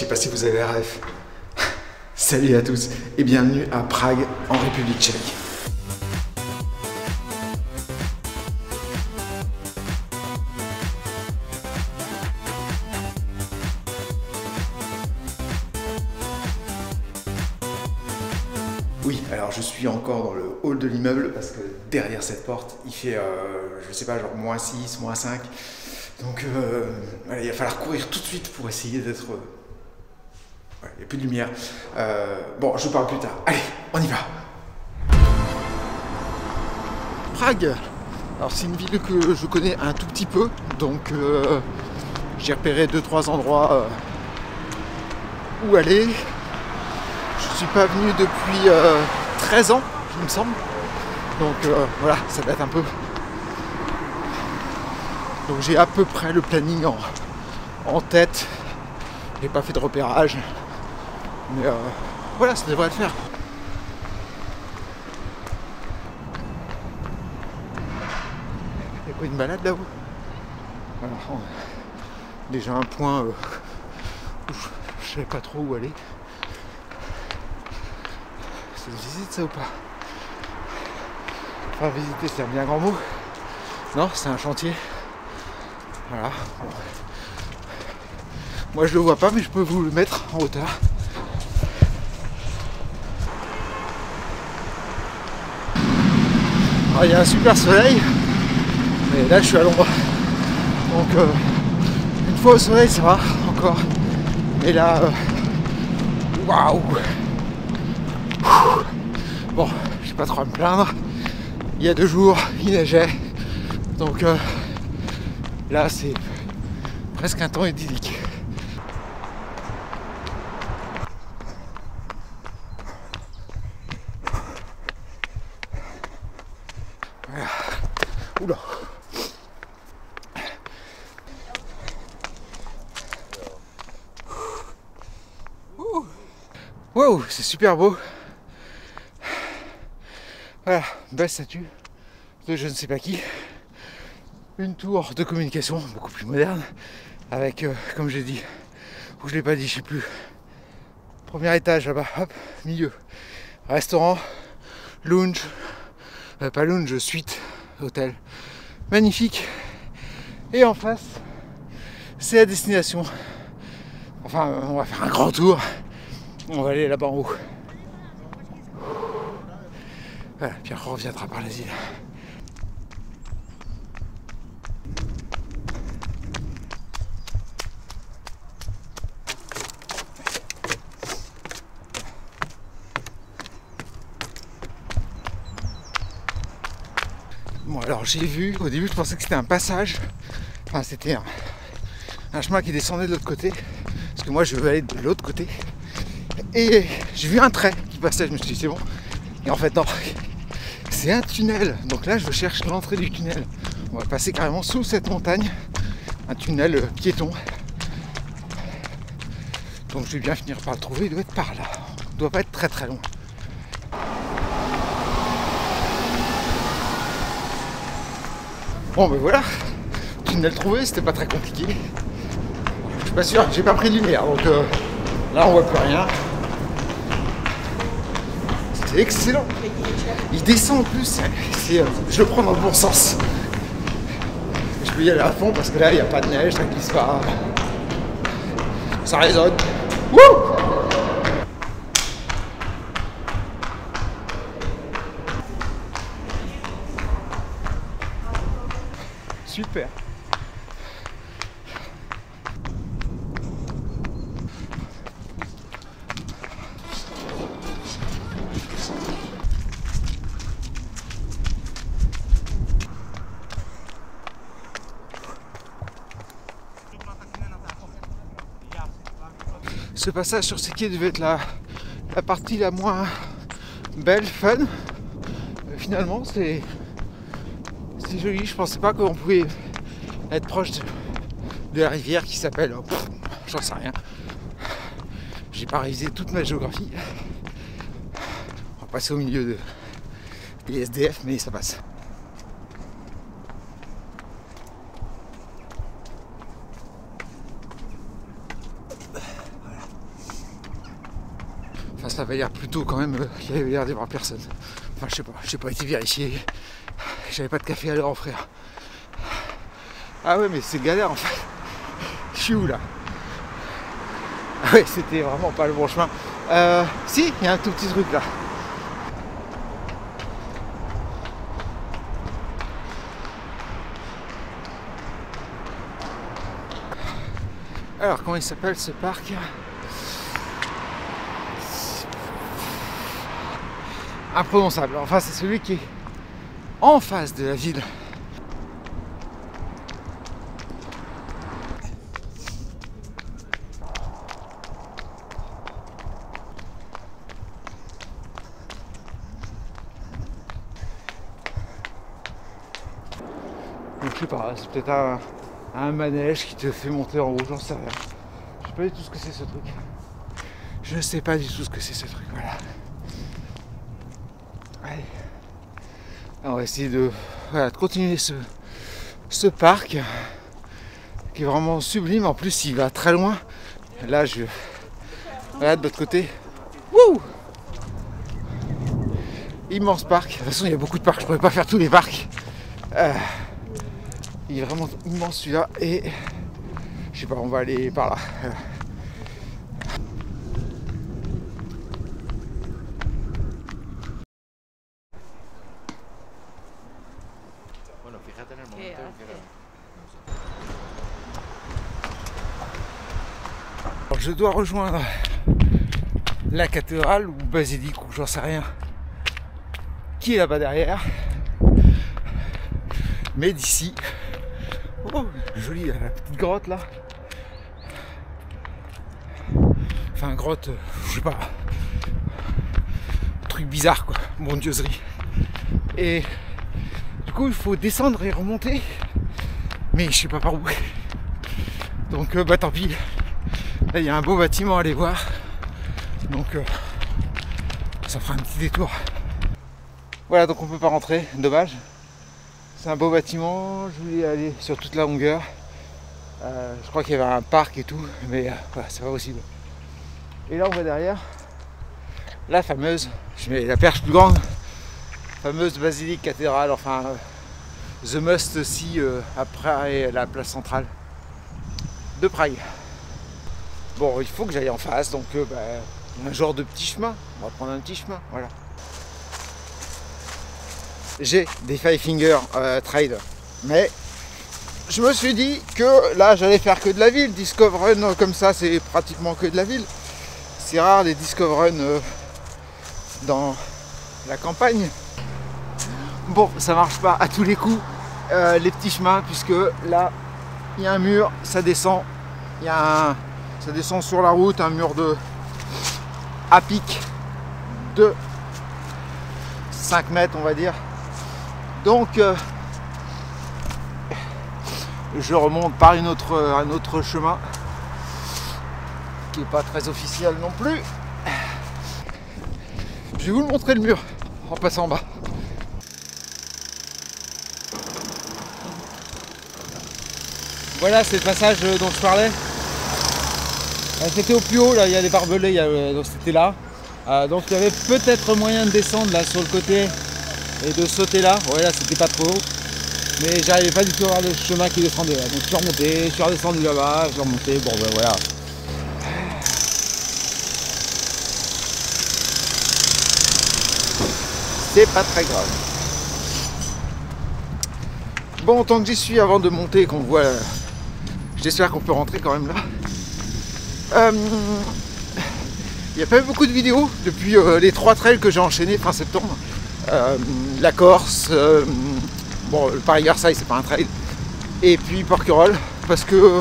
sais pas si vous avez rêve. Salut à tous et bienvenue à Prague en République tchèque. Oui, alors je suis encore dans le hall de l'immeuble parce que derrière cette porte, il fait, je sais pas, genre -6, -5. Donc voilà, il va falloir courir tout de suite pour essayer d'être... Ouais, il n'y a plus de lumière. Bon, je vous parle plus tard. Allez, on y va. Prague. Alors c'est une ville que je connais un tout petit peu, donc j'ai repéré 2-3 endroits où aller. Je suis pas venu depuis 13 ans, il me semble. Donc voilà, ça date un peu. Donc j'ai à peu près le planning en tête. J'ai pas fait de repérage. Mais voilà, ça devrait le faire. Il y a quoi, une balade là-haut? Voilà, déjà un point où je savais pas trop où aller. C'est une visite ça ou pas? Enfin, visiter c'est un bien grand mot. Non, c'est un chantier. Voilà. Bon. Moi je le vois pas, mais je peux vous le mettre en hauteur. Alors, il y a un super soleil, mais là je suis à l'ombre. Donc une fois au soleil ça va encore. Mais là, waouh! Bon, je vais pas trop à me plaindre. Il y a 2 jours, il neigeait. Donc là c'est presque un temps idyllique. Voilà. Oula. Wow, c'est super beau. Voilà, belle statue de je ne sais pas qui. Une tour de communication beaucoup plus moderne avec, comme j'ai dit, ou je l'ai pas dit, je sais plus. Premier étage là-bas, hop, milieu. Restaurant, lounge, pas lounge, suite, hôtel. Magnifique. Et en face, c'est la destination. Enfin, on va faire un grand tour. On va aller là-bas en haut. Voilà, puis on reviendra par les îles. Bon alors j'ai vu, au début je pensais que c'était un passage. Enfin c'était un chemin qui descendait de l'autre côté. Parce que moi je veux aller de l'autre côté. Et j'ai vu un trait qui passait, je me suis dit c'est bon. Et en fait non. C'est un tunnel, donc là je cherche l'entrée du tunnel. On va passer carrément sous cette montagne, un tunnel piéton. Donc je vais bien finir par le trouver, il doit être par là. Il doit pas être très très long. Bon ben voilà, tunnel trouvé, c'était pas très compliqué. Je suis pas sûr, j'ai pas pris de lumière, donc là on voit plus rien. C'est excellent. Il descend en plus, je le prends dans le bon sens. Je peux y aller à fond parce que là il n'y a pas de neige, ça glisse pas. Ça résonne. Wouh! Super. Ce passage sur ces quais devait être la partie la moins belle, fun. Finalement, c'est joli. Je pensais pas qu'on pouvait être proche de la rivière qui s'appelle... j'en sais rien. J'ai pas révisé toute ma géographie. On va passer au milieu des SDF, mais ça passe. Voilà. ça avait l'air plutôt quand même qu'il y avait l'air d'y avoir personne. Enfin je sais pas, j'ai pas été vérifié. J'avais pas de café à l'heure à offrir. Ah ouais mais c'est galère en fait. Je suis où là? Ah ouais c'était vraiment pas le bon chemin. Si, il y a un tout petit truc là. Alors comment il s'appelle ce parc? Imprononçable. Enfin c'est celui qui est en face de la ville. Donc je sais pas, c'est peut-être un manège qui te fait monter en haut, j'en sais rien. Je sais pas du tout ce que c'est ce truc. Je ne sais pas du tout ce que c'est ce truc, voilà. Allez. Alors, on va essayer de continuer ce parc qui est vraiment sublime. En plus il va très loin. Là je... Voilà de l'autre côté. Wouh! Immense parc. De toute façon il y a beaucoup de parcs, je pourrais pas faire tous les parcs. Il est vraiment immense celui-là et je sais pas, on va aller par là. Alors, je dois rejoindre la cathédrale ou basilique ou j'en sais rien qui est là-bas derrière. Mais d'ici, oh, jolie la petite grotte là. Enfin grotte, je sais pas, truc bizarre quoi, mondieuserie. Et du coup il faut descendre et remonter, mais je sais pas par où. Donc bah tant pis. Là il y a un beau bâtiment à aller voir, donc ça fera un petit détour. Voilà, donc on peut pas rentrer, dommage. C'est un beau bâtiment, je voulais aller sur toute la longueur. Je crois qu'il y avait un parc et tout, mais voilà, c'est pas possible. Et là on voit derrière la fameuse, je mets la perche plus grande, fameuse basilique cathédrale, enfin the must aussi après la place centrale de Prague. Bon, il faut que j'aille en face, donc un genre de petit chemin, on va prendre un petit chemin, voilà. J'ai des Five Finger Trail, mais je me suis dit que là j'allais faire que de la ville. Discover Run comme ça c'est pratiquement que de la ville. C'est rare les Discover Run dans la campagne. Bon, ça marche pas à tous les coups les petits chemins, puisque là il y a un mur, ça descend, ça descend sur la route, un mur à pic de 5 mètres on va dire. Donc je remonte par un autre chemin qui n'est pas très officiel non plus. Je vais vous le montrer le mur en passant en bas. Voilà, c'est le passage dont je parlais. C'était au plus haut, là il y a des barbelés, donc c'était là. Donc il y avait peut-être moyen de descendre là sur le côté et de sauter là. Ouais, là c'était pas trop haut, mais j'arrivais pas du tout à voir le chemin qui descendait là. Donc je suis remonté, je suis redescendu là-bas, je suis remonté, bon ben voilà. C'est pas très grave. Bon, tant que j'y suis, avant de monter, qu'on voit, j'espère qu'on peut rentrer quand même là. Il n'y a pas eu beaucoup de vidéos depuis les 3 trails que j'ai enchaînés fin septembre. La Corse, bon le Paris-Versailles c'est pas un trail, et puis Porquerolles, parce que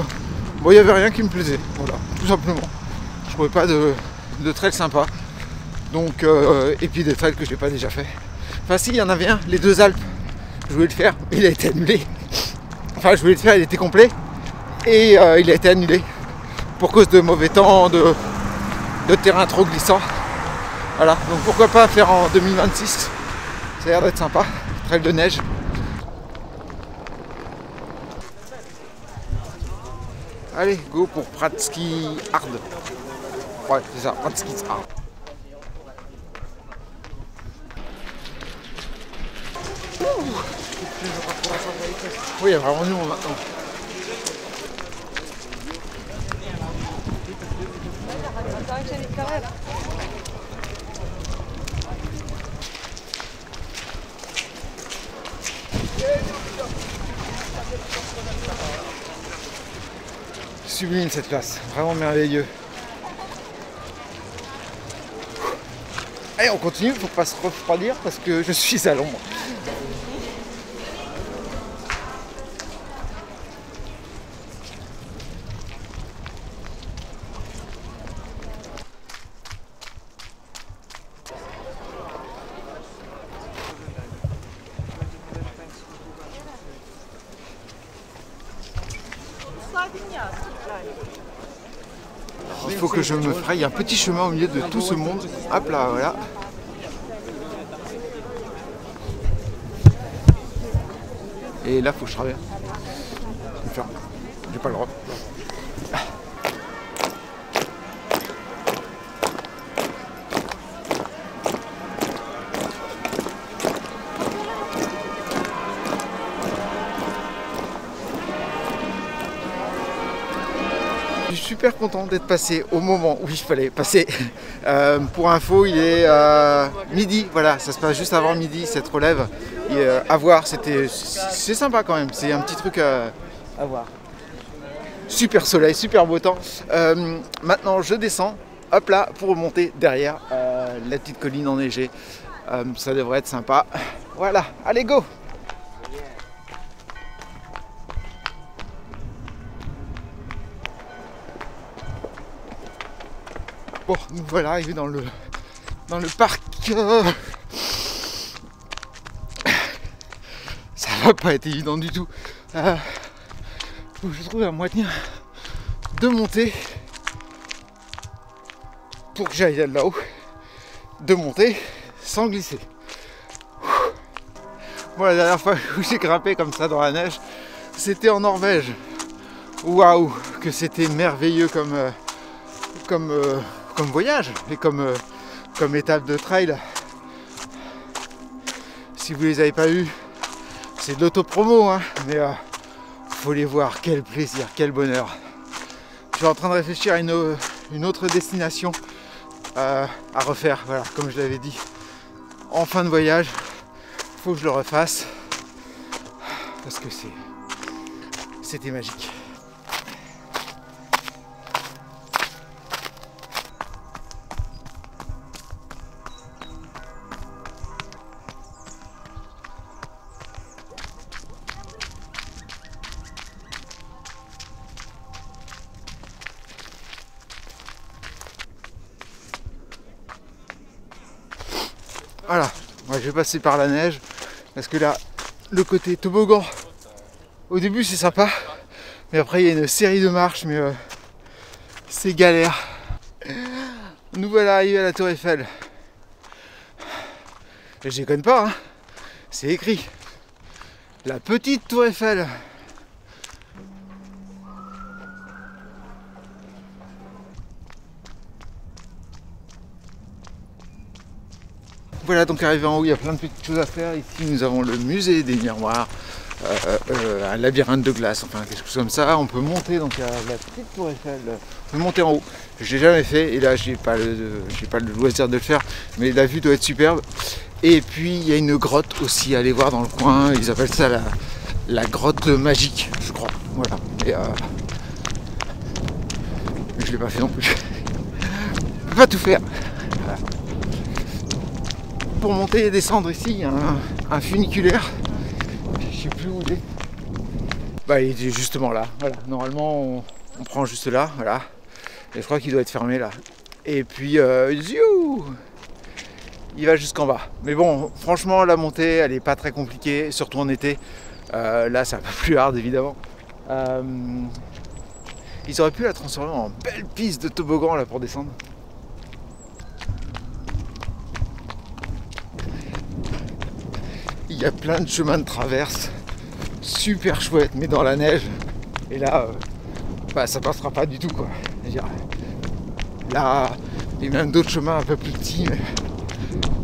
bon il n'y avait rien qui me plaisait, voilà, tout simplement. Je trouvais pas de trail sympa, donc et puis des trails que j'ai pas déjà fait. Enfin si, il y en avait un, les 2 Alpes, je voulais le faire, il a été annulé. Enfin je voulais le faire, il était complet, et il a été annulé pour cause de mauvais temps, de terrain trop glissant. Voilà, donc pourquoi pas faire en 2026. Ça a l'air d'être sympa, trail de neige. Allez, go pour Pradsky Hard. Ouais, c'est ça, Pradsky Hard. Oui, il y a vraiment du monde maintenant. Sublime cette place, vraiment merveilleux. Allez, on continue, faut pas se refroidir parce que je suis à l'ombre. Il faut que je me fraye un petit chemin au milieu de tout ce monde. Hop là, voilà. Et là, faut que je traverse. J'ai pas le droit. Je suis super content d'être passé au moment où il fallait passer. Pour info, il est midi, voilà, ça se passe juste avant midi, cette relève. Et à voir, c'est sympa quand même, c'est un petit truc à voir. Super soleil, super beau temps. Maintenant, je descends, hop là, pour remonter derrière la petite colline enneigée. Ça devrait être sympa. Voilà, allez go! Bon, nous voilà arrivés dans le parc. Ça va pas être évident du tout. Faut que je trouve un moyen de monter pour que j'aille là-haut. De monter sans glisser. Bon, la dernière fois où j'ai grimpé comme ça dans la neige, c'était en Norvège. Waouh, que c'était merveilleux comme voyage et comme étape de trail. Si vous les avez pas eu, c'est de l'autopromo, hein, mais faut les voir, quel plaisir, quel bonheur. Je suis en train de réfléchir à une autre destination à refaire, voilà, comme je l'avais dit, en fin de voyage. Faut que je le refasse parce que c'était magique. Voilà, ouais, je vais passer par la neige parce que là, le côté toboggan, au début c'est sympa, mais après il y a une série de marches, mais c'est galère. Nous voilà arrivés à la Tour Eiffel. Et je déconne pas, hein, c'est écrit. La petite Tour Eiffel. Voilà, donc arrivé en haut, il y a plein de petites choses à faire. Ici, nous avons le musée des miroirs, un labyrinthe de glace, enfin quelque chose comme ça. On peut monter donc à la petite Tour Eiffel. On peut monter en haut. Je l'ai jamais fait et là, j'ai pas le loisir de le faire, mais la vue doit être superbe. Et puis, il y a une grotte aussi à aller voir dans le coin. Ils appellent ça la grotte magique, je crois. Voilà. Et je l'ai pas fait non plus. Je peux pas tout faire. Voilà. Pour monter et descendre ici, il y a un funiculaire. Je sais plus où il est. Bah, il était justement là. Voilà. Normalement, on prend juste là. Voilà. Et je crois qu'il doit être fermé là. Et puis, il va jusqu'en bas. Mais bon, franchement, la montée, elle est pas très compliquée, surtout en été. Là, c'est un peu plus hard, évidemment. Ils auraient pu la transformer en belle piste de toboggan là pour descendre. Il y a plein de chemins de traverse, super chouette, mais dans la neige. Et là, ça passera pas du tout, quoi. C'est-à-dire, là, il y a même d'autres chemins un peu plus petits, mais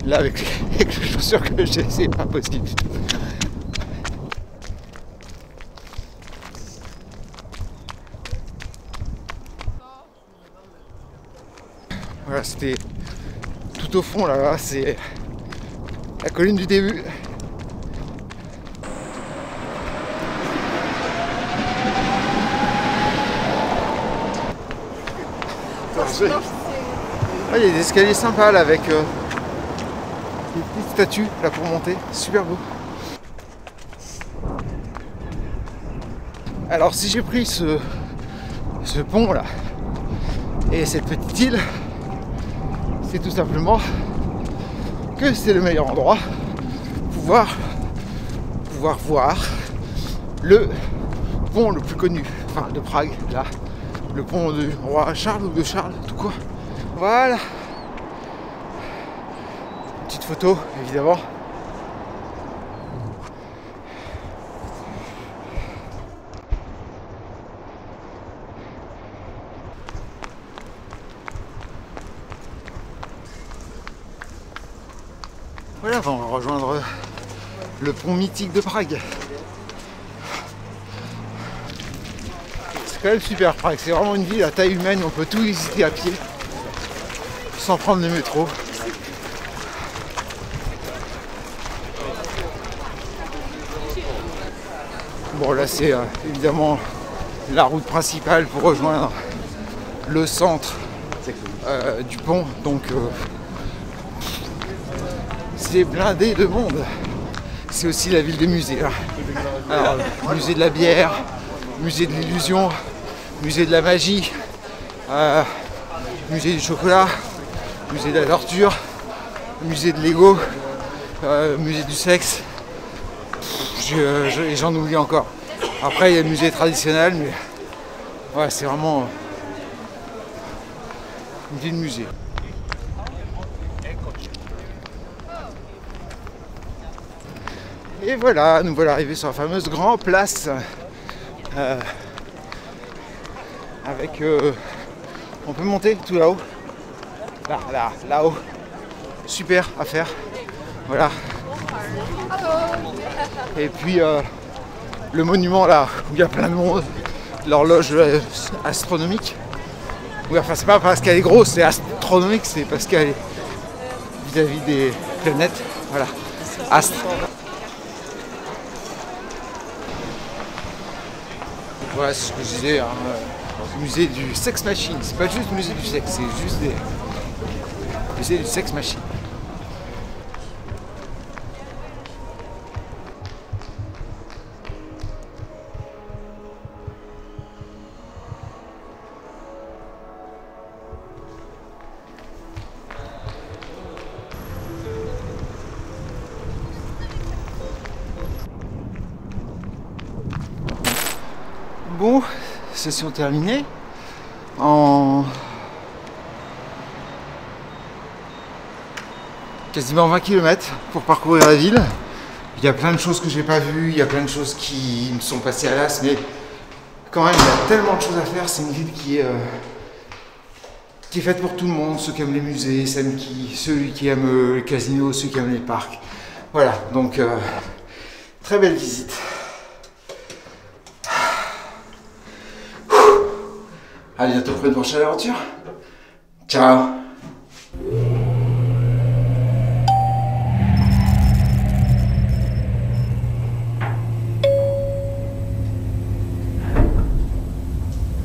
là, avec les chaussures que j'ai, c'est pas possible du tout. Voilà, c'était tout au fond là, c'est la colline du début. Ah, il y a des escaliers sympas là avec des petites statues là pour monter, super beau. Alors si j'ai pris ce pont là et cette petite île, c'est tout simplement que c'est le meilleur endroit pour pouvoir voir le pont le plus connu, enfin de Prague, là, le pont du roi Charles ou de Charles, tout quoi. Voilà. Petite photo, évidemment. Voilà, on va rejoindre le pont mythique de Prague. C'est quand même super Prague, c'est vraiment une ville à taille humaine, on peut tout visiter à pied, sans prendre le métro. Bon là c'est évidemment la route principale pour rejoindre le centre du pont, donc c'est blindé de monde. C'est aussi la ville des musées là. Alors, musée de la bière, musée de l'illusion, musée de la magie, musée du chocolat, musée de la torture, musée de l'ego, musée du sexe, j'en oublie encore. Après il y a le musée traditionnel, mais ouais, c'est vraiment une ville musée. Et voilà, nous voilà arrivés sur la fameuse grande place avec on peut monter tout là-haut, là-haut, super à faire, voilà. Et puis le monument là où il y a plein de monde, l'horloge astronomique. Oui, enfin c'est pas parce qu'elle est grosse, c'est astronomique, c'est parce qu'elle est vis-à-vis des planètes, voilà, astre. Voilà, c'est ce que je disais, hein, musée du sex machine. C'est pas juste musée du sexe, c'est juste des musée du sex machine. Bon, session terminée. En quasiment 20 km pour parcourir la ville. Il y a plein de choses que j'ai pas vues, il y a plein de choses qui me sont passées à l'as, mais quand même il y a tellement de choses à faire. C'est une ville qui est faite pour tout le monde, ceux qui aiment les musées, ceux qui aiment les casinos, ceux qui aiment les parcs. Voilà, donc très belle visite. À bientôt pour une prochaine aventure. Ciao.